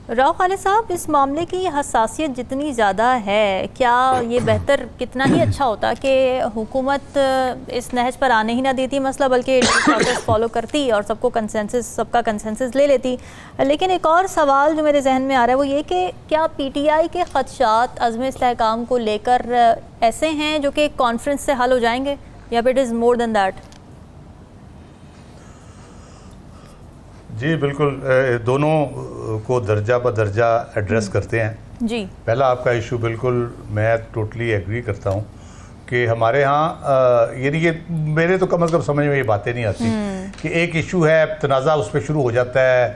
राव खालिद साहब, इस मामले की हसासियत जितनी ज़्यादा है, क्या ये बेहतर कितना ही अच्छा होता कि हुकूमत इस नहज पर आने ही ना देती मसला, बल्कि प्रोसेस फॉलो करती और सबका कंसेंसस ले लेती। लेकिन एक और सवाल जो मेरे जहन में आ रहा है वो ये कि क्या पीटीआई के ख़दशात अज़्म इस्तेहकाम को लेकर ऐसे हैं जो कि कॉन्फ्रेंस से हल हो जाएंगे, या फिर it is more than that? जी बिल्कुल, दोनों को दर्जा ब दर्जा एड्रेस करते हैं जी। पहला आपका इशू बिल्कुल मैं टोटली एग्री करता हूँ कि हमारे यहाँ यानी ये मेरे तो कम अज़ कम समझ में ये बातें नहीं आती कि एक इशू है, तनाज़ा उस पर शुरू हो जाता है,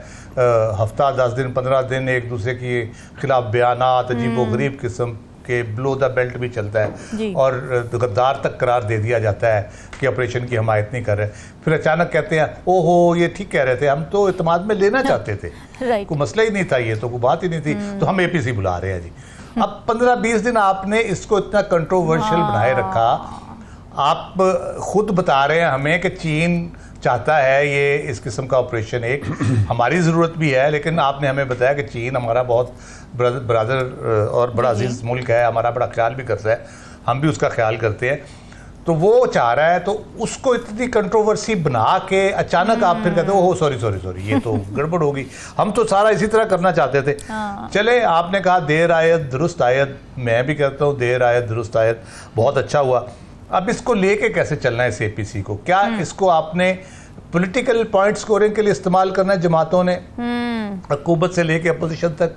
हफ्ता 10 दिन 15 दिन एक दूसरे के खिलाफ बयानात अजीबोगरीब किस्म के ब्लो द बेल्ट भी चलता है और गद्दार तक करार दे दिया जाता है कि ऑपरेशन की हमायत नहीं कर रहे। फिर अचानक कहते हैं ओहो ये ठीक कह रहे थे, हम तो इत्मीनान में लेना चाहते थे, कोई मसला ही नहीं था, ये तो कोई बात ही नहीं थी, तो हम एपीसी बुला रहे हैं जी। अब 15-20 दिन आपने इसको इतना कंट्रोवर्शियल बनाए रखा। आप खुद बता रहे हैं हमें कि चीन चाहता है ये इस किस्म का ऑपरेशन, एक हमारी ज़रूरत भी है, लेकिन आपने हमें बताया कि चीन हमारा बहुत ब्रदर और बड़ा अजीज़ मुल्क है, हमारा बड़ा ख्याल भी करता है, हम भी उसका ख्याल करते हैं, तो वो चाह रहा है, तो उसको इतनी कंट्रोवर्सी बना के अचानक आप फिर कहते हो ओह सॉरी ये तो गड़बड़ होगी, हम तो सारा इसी तरह करना चाहते थे। चले, आपने कहा देर आयत दुरुस्त आयत, मैं भी कहता हूँ देर आयत दुरुस्त आयत, बहुत अच्छा हुआ। अब इसको लेके कैसे चलना है इस एपीसी को? क्या इसको आपने पॉलिटिकल पॉइंट स्कोरिंग के लिए इस्तेमाल करना है जमातों ने, हुकूमत से लेके अपोजिशन तक,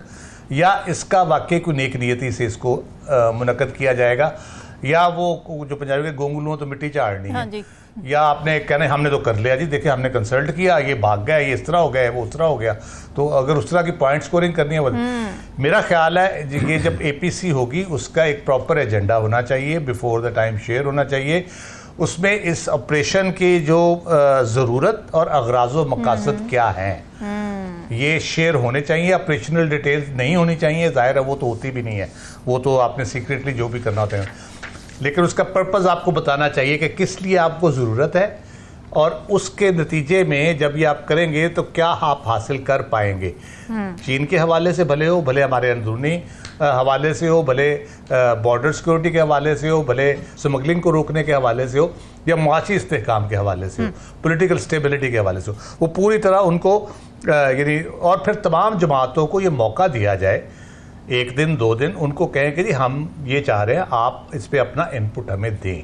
या इसका वाकई कोई नेक नियति से इसको मुनक्कद किया जाएगा, या वो जो पंजाबी के गोंगलुओं तो मिट्टी चाड़नी है, या आपने कहना हमने तो कर लिया जी, देखिए हमने कंसल्ट किया, ये भाग गया, ये इस तरह हो गया, वो उस तरह हो गया। तो अगर उस तरह की पॉइंट स्कोरिंग करनी है, मेरा ख्याल है ये जब एपीसी होगी उसका एक प्रॉपर एजेंडा होना चाहिए, बिफोर द टाइम शेयर होना चाहिए, उसमें इस ऑपरेशन की जो ज़रूरत और अगराज़ व मकासद क्या हैं ये शेयर होने चाहिए। ऑपरेशनल डिटेल्स नहीं होनी चाहिए, ज़ाहिर है वो तो होती भी नहीं है, वो तो आपने सीक्रेटली जो भी करना होता है, लेकिन उसका पर्पज़ आपको बताना चाहिए कि किस लिए आपको ज़रूरत है, और उसके नतीजे में जब ये आप करेंगे तो क्या आप हासिल कर पाएंगे। चीन के हवाले से भले हो, भले हमारे अंदरूनी हवाले से हो, भले बॉर्डर सिक्योरिटी के हवाले से हो, भले स्मगलिंग को रोकने के हवाले से हो, या मुआशी इस्तेहकाम के हवाले से हो, पॉलिटिकल स्टेबिलिटी के हवाले से हो, वो पूरी तरह उनको यानी, और फिर तमाम जमातों को ये मौका दिया जाए, 1 दिन 2 दिन उनको कहें कि जी हम ये चाह रहे हैं, आप इस पर अपना इनपुट हमें दें,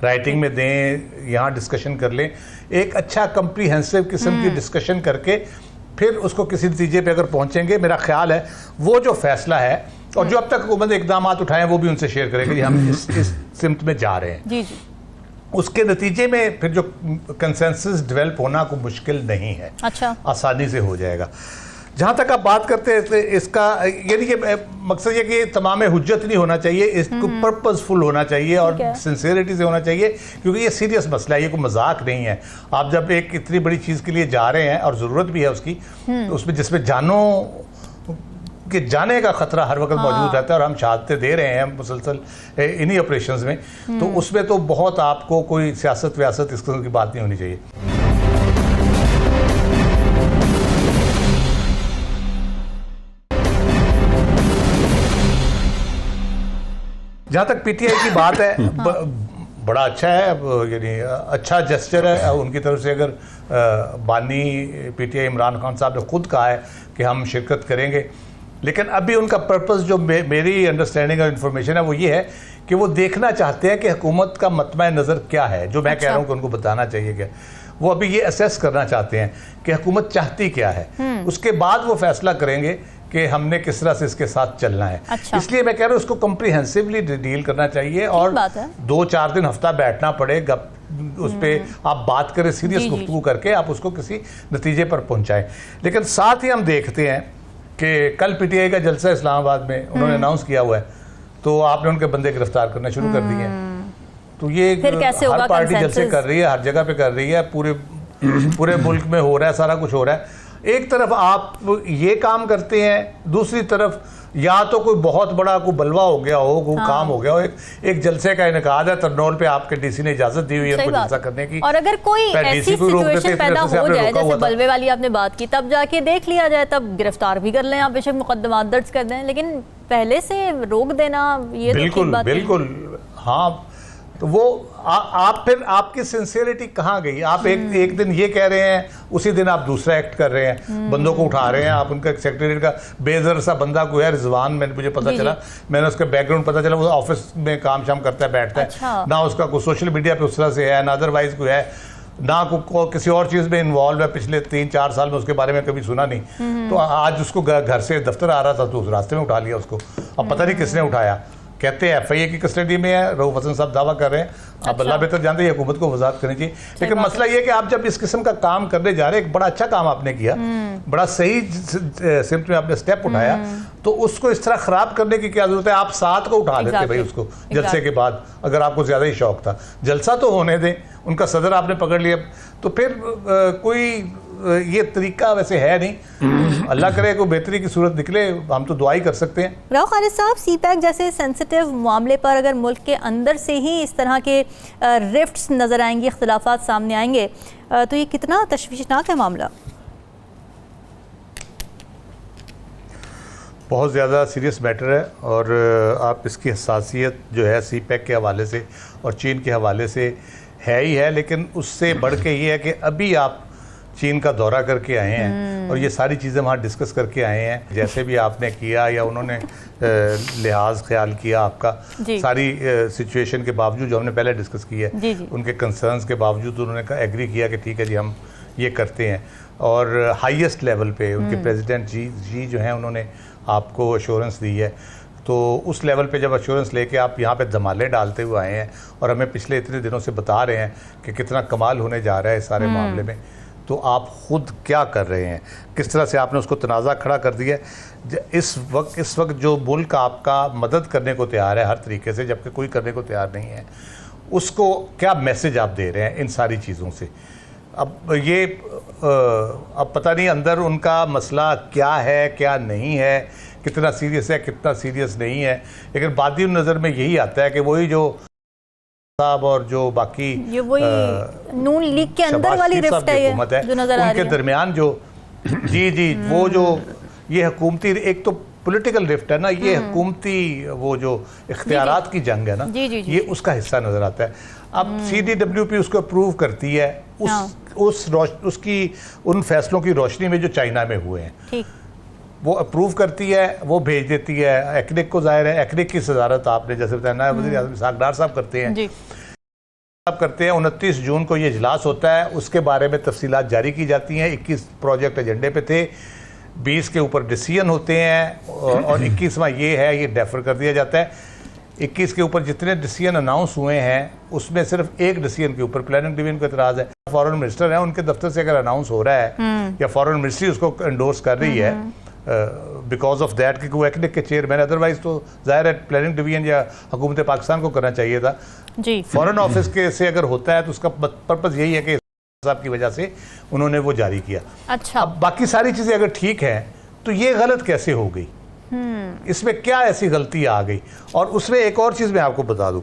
राइटिंग में दें, यहाँ डिस्कशन कर लें, एक अच्छा कंप्रीहेंसिव किस्म की डिस्कशन करके फिर उसको किसी नतीजे पे अगर पहुँचेंगे, मेरा ख्याल है वो जो फैसला है और जो अब तक हुकूमत इकदाम उठाए वो भी उनसे शेयर करेंगे कि हम इस सिमत में जा रहे हैं। जी। उसके नतीजे में फिर जो कंसेंसस डेवलप होना कोई मुश्किल नहीं है, अच्छा आसानी से हो जाएगा। जहाँ तक आप बात करते हैं इसका, यानी कि मकसद ये कि तमाम हुज्जत नहीं होना चाहिए, इसको पर्पसफुल होना चाहिए और सिंसियरिटी से होना चाहिए, क्योंकि ये सीरियस मसला है, ये कोई मजाक नहीं है। आप जब एक इतनी बड़ी चीज़ के लिए जा रहे हैं और ज़रूरत भी है उसकी, तो उसमें जिसमें जानों के जाने का ख़तरा हर वक्त मौजूद रहता है, और हम शहादतें दे रहे हैं मुसलसल इन्हीं ऑपरेशंस में, तो उसमें तो बहुत आपको कोई सियासत व्यासत इस तरह की बात नहीं होनी चाहिए। जहाँ तक पीटीआई की बात है, बड़ा अच्छा है, यानी अच्छा जेस्चर है उनकी तरफ से। अगर बानी पीटीआई इमरान खान साहब ने खुद कहा है कि हम शिरकत करेंगे, लेकिन अभी उनका पर्पस जो मेरी अंडरस्टैंडिंग और इन्फॉर्मेशन है वो ये है कि वो देखना चाहते हैं कि हुकूमत का मतमा नज़र क्या है, जो मैं कह रहा हूँ कि उनको बताना चाहिए क्या, वो अभी ये असेस करना चाहते हैं कि हुकूमत चाहती क्या है, उसके बाद वो फैसला करेंगे कि हमने किस तरह से इसके साथ चलना है। अच्छा। इसलिए मैं कह रहा हूँ उसको कम्प्रीहेंसिवली डील करना चाहिए, और 2-4 दिन हफ्ता बैठना पड़ेगा उस पर, आप बात करें सीरियस गुफ्तगू करके, आप उसको किसी नतीजे पर पहुँचाएं। लेकिन साथ ही हम देखते हैं कि कल पीटीआई का जलसा इस्लामाबाद में उन्होंने अनाउंस किया हुआ है, तो आपने उनके बंदे गिरफ्तार करना शुरू कर दिए हैं, तो ये हर पार्टी जलसे कर रही है, हर जगह पे कर रही है, पूरे मुल्क में हो रहा है, सारा कुछ हो रहा है। एक तरफ आप ये काम करते हैं, दूसरी तरफ या तो कोई बहुत बड़ा कोई बलवा हो गया हो, कोई काम हो गया हो, एक जलसे का इनकाद है तरनौल पे, आपके डीसी ने इजाजत दी हुई है उनको जलसा करने की, और अगर कोई ऐसी सिचुएशन पैदा हो जाए जैसे बलवे वाली आपने बात की, तब जाके देख लिया जाए, तब गिरफ्तार भी कर लें आप, बेशक मुकदमा दर्ज कर दें, लेकिन पहले से रोक देना ये बिल्कुल बिल्कुल। हाँ, तो वो आप फिर आपकी सिंसियरिटी कहाँ गई? आप एक दिन ये कह रहे हैं, उसी दिन आप दूसरा एक्ट कर रहे हैं, बंदों को उठा रहे हैं। आप उनका सेक्रेटरी का बेजर सा बंदा कोई है, रिजवान, मुझे पता चला, मैंने उसका बैकग्राउंड पता चला, वो ऑफिस में काम शाम करता है, बैठता है, ना उसका कोई सोशल मीडिया पे उस तरह से है, ना अदरवाइज कोई है, ना को किसी और चीज़ में इन्वॉल्व है। पिछले 3-4 साल में उसके बारे में कभी सुना नहीं। तो आज उसको घर से दफ्तर आ रहा था तो उस रास्ते में उठा लिया उसको। अब पता नहीं किसने उठाया। कहते हैं FIA की कस्टडी में है, रऊफ हसन साहब दावा कर रहे हैं। अब अल्लाह बेहतर जानते हैं, हुकूमत को वजाहत करनी चाहिए। लेकिन मसला ये है कि आप जब इस किस्म का काम करने जा रहे हैं, एक बड़ा अच्छा काम आपने किया, बड़ा सही सिम्त में आपने स्टेप उठाया, तो उसको इस तरह खराब करने की क्या जरूरत है? आप 7 को उठा लेते भाई उसको जलसे के बाद, अगर आपको ज्यादा ही शौक था। जलसा तो होने दें, उनका सदर आपने पकड़ लिया, तो फिर कोई ये तरीका वैसे है नहीं। अल्लाह करे कोई बेहतरी की सूरत निकले, हम तो दुआ ही कर सकते हैं। राव खालिद साहब, CPAC जैसे सेंसिटिव मामले पर अगर मुल्क के अंदर से ही इस तरह के रिफ्ट्स नज़र आएंगे, इख्तिलाफात सामने आएंगे, तो ये कितना तशवीशनाक है मामला? बहुत ज़्यादा सीरियस मैटर है, और आप इसकी हसासियत जो है CPAC के हवाले से और चीन के हवाले से है ही है, लेकिन उससे बढ़ के ये है कि अभी आप चीन का दौरा करके आए हैं और ये सारी चीज़ें वहाँ डिस्कस करके आए हैं, जैसे भी आपने किया या उन्होंने लिहाज ख्याल किया आपका, सारी सिचुएशन के बावजूद जो हमने पहले डिस्कस की है, उनके कंसर्न्स के बावजूद उन्होंने एग्री किया कि ठीक है जी हम ये करते हैं। और हाईएस्ट लेवल पे उनके प्रेसिडेंट जी जो हैं, उन्होंने आपको अश्योरेंस दी है। तो उस लेवल पे जब अश्योरेंस लेके आप यहाँ पे धमाले डालते हुए आए हैं और हमें पिछले इतने दिनों से बता रहे हैं कि कितना कमाल होने जा रहा है इस सारे मामले में, तो आप ख़ुद क्या कर रहे हैं? किस तरह से आपने उसको तनाज़ा खड़ा कर दिया? इस वक्त जो मुल्क आपका मदद करने को तैयार है हर तरीके से, जबकि कोई करने को तैयार नहीं है, उसको क्या मैसेज आप दे रहे हैं इन सारी चीज़ों से? अब ये अब पता नहीं अंदर उनका मसला क्या है, क्या नहीं है, कितना सीरियस है, कितना सीरियस नहीं है, लेकिन बादी नज़र में यही आता है कि वही जो साहब और जो बाकी ये वही नून लीग के अंदर वाली रिफ्ट है, ये जो नजर आ रही है, उनके दरमियान जो जी वो जो ये हुकूमती, एक तो पॉलिटिकल रिफ्ट है ना, ये हुकूमती वो जो इख्तियारात की जंग है ना, ये उसका हिस्सा नजर आता है। अब CDWP उसको अप्रूव करती है उसकी उन फैसलों की रोशनी में जो चाइना में हुए हैं, वो अप्रूव करती है, वो भेज देती है एक्निक को। जाहिर है एक्निक की सदारत आपने जैसे बताया ना, वज़ीर आज़म इसहाक़ डार साहब करते हैं, 29 जून को ये इजलास होता है, उसके बारे में तफसीलात जारी की जाती हैं। 21 प्रोजेक्ट एजेंडे पे थे, 20 के ऊपर डिसीजन होते हैं और 21वां ये है, ये डेफर कर दिया जाता है। 21 के ऊपर जितने डिसीजन अनाउंस हुए हैं उसमें सिर्फ एक डिसीजन के ऊपर प्लानिंग डिवीजन को एतराज़ है। फॉरेन मिनिस्टर है, उनके दफ्तर से अगर अनाउंस हो रहा है या फॉरेन मिनिस्ट्री उसको एंडोर्स कर रही है बिकॉज ऑफ दैट कि वो एक्निक के चेयरमैन, अदरवाइज तो जाहिर है प्लानिंग डिवीजन या हुकूमत पाकिस्तान को करना चाहिए था जी। फॉरेन ऑफिस के से अगर होता है तो उसका पर्पज़ यही है कि साहब की वजह से उन्होंने वो जारी किया। अच्छा, अब बाकी सारी चीज़ें अगर ठीक हैं तो ये गलत कैसे हो गई? इसमें क्या ऐसी गलती आ गई? और उसमें एक और चीज़ मैं आपको बता दूं,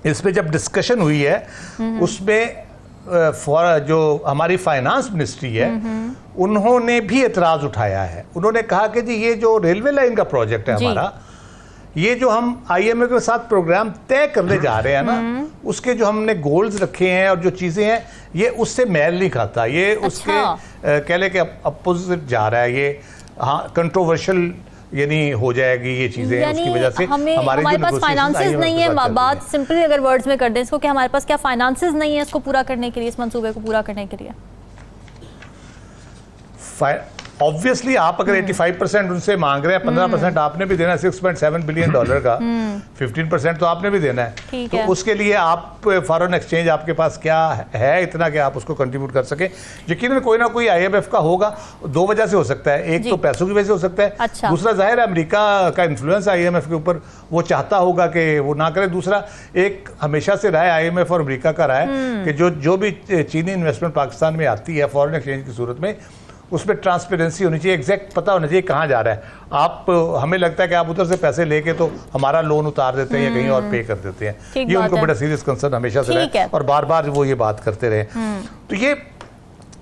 इसमें जब डिस्कशन हुई है उसमें जो हमारी फाइनेंस मिनिस्ट्री है उन्होंने भी एतराज़ उठाया है। उन्होंने कहा कि जी ये जो रेलवे लाइन का प्रोजेक्ट है हमारा, ये जो हम IMF के साथ प्रोग्राम तय करने जा रहे हैं ना, उसके जो हमने गोल्स रखे हैं और जो चीज़ें हैं, ये उससे मेल नहीं खाता, ये उसके कह ले के अपोजिट जा रहा है। ये हाँ कंट्रोवर्शियल यानी हो जाएगी ये चीज़ें, उसकी वजह से हमारे पास फाइनेंसेस नहीं है। बात सिंपली अगर वर्ड्स में कर दें इसको कि हमारे पास क्या फाइनेंसेस नहीं है इसको पूरा करने के लिए, इस मंसूबे को पूरा करने के लिए। ऑब्वियसली आप अगर 85% उनसे मांग रहे हैं, 15% आपने भी देना है, $6.7 बिलियन का 15% तो आपने भी देना है, तो उसके लिए आप फॉरेन एक्सचेंज आपके पास क्या है इतना कि आप उसको कंट्रीब्यूट कर सके। यकीनन कोई ना कोई IMF का होगा, दो वजह से हो सकता है, एक तो पैसों की वजह से हो सकता है, अच्छा। दूसरा जाहिर है अमेरिका का इन्फ्लुएंस IMF के ऊपर, वो चाहता होगा कि वो ना करे। दूसरा एक हमेशा से रहा है IMF और अमेरिका का रहा है कि जो भी चीनी इन्वेस्टमेंट पाकिस्तान में आती है फॉरेन एक्सचेंज की सूरत में, उसमें ट्रांसपेरेंसी होनी चाहिए, एग्जैक्ट पता होना चाहिए कहाँ जा रहा है। आप हमें लगता है कि आप उधर से पैसे लेके तो हमारा लोन उतार देते हैं या कहीं और पे कर देते हैं, ठीक ये बात उनको है। बड़ा सीरियस कंसर्न हमेशा से ठीक रहा है। और बार बार वो ये बात करते रहे। तो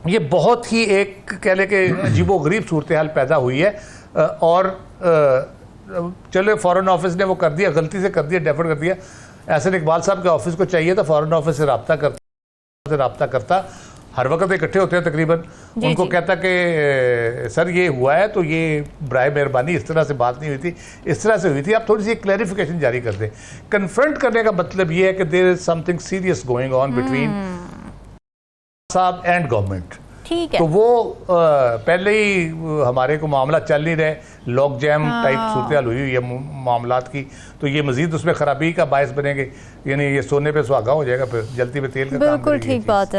ये बहुत ही एक कह लें कि अजीबोगरीब सूरत हाल पैदा हुई है। और चलो फॉरेन ऑफिस ने वो कर दिया, गलती से कर दिया, डेफर कर दिया। एहसन इकबाल साहब के ऑफिस को चाहिए था फॉरेन ऑफिस से रब्ता करता, हर वक्त इकट्ठे होते हैं तकरीबन, उनको कहता कि सर ये हुआ है तो ये बराए मेहरबानी इस तरह से बात नहीं हुई थी, इस तरह से हुई थी, आप थोड़ी सी क्लैरिफिकेशन जारी कर दें। कन्फ्रंट करने का मतलब ये है कि there is something serious going on between साहब एंड गवर्नमेंट। ठीक है। तो वो पहले ही हमारे को मामला चल नहीं रहे, लॉक जैम टाइप सूरत हाल हुई है मामलात की, तो ये मजीद उसमें खराबी का बायस बनेंगे, यानी ये सोने पे सुहागा हो जाएगा, फिर जलती पे तेल का काम बिल्कुल करेगी ये ठीक चीज़। बात है।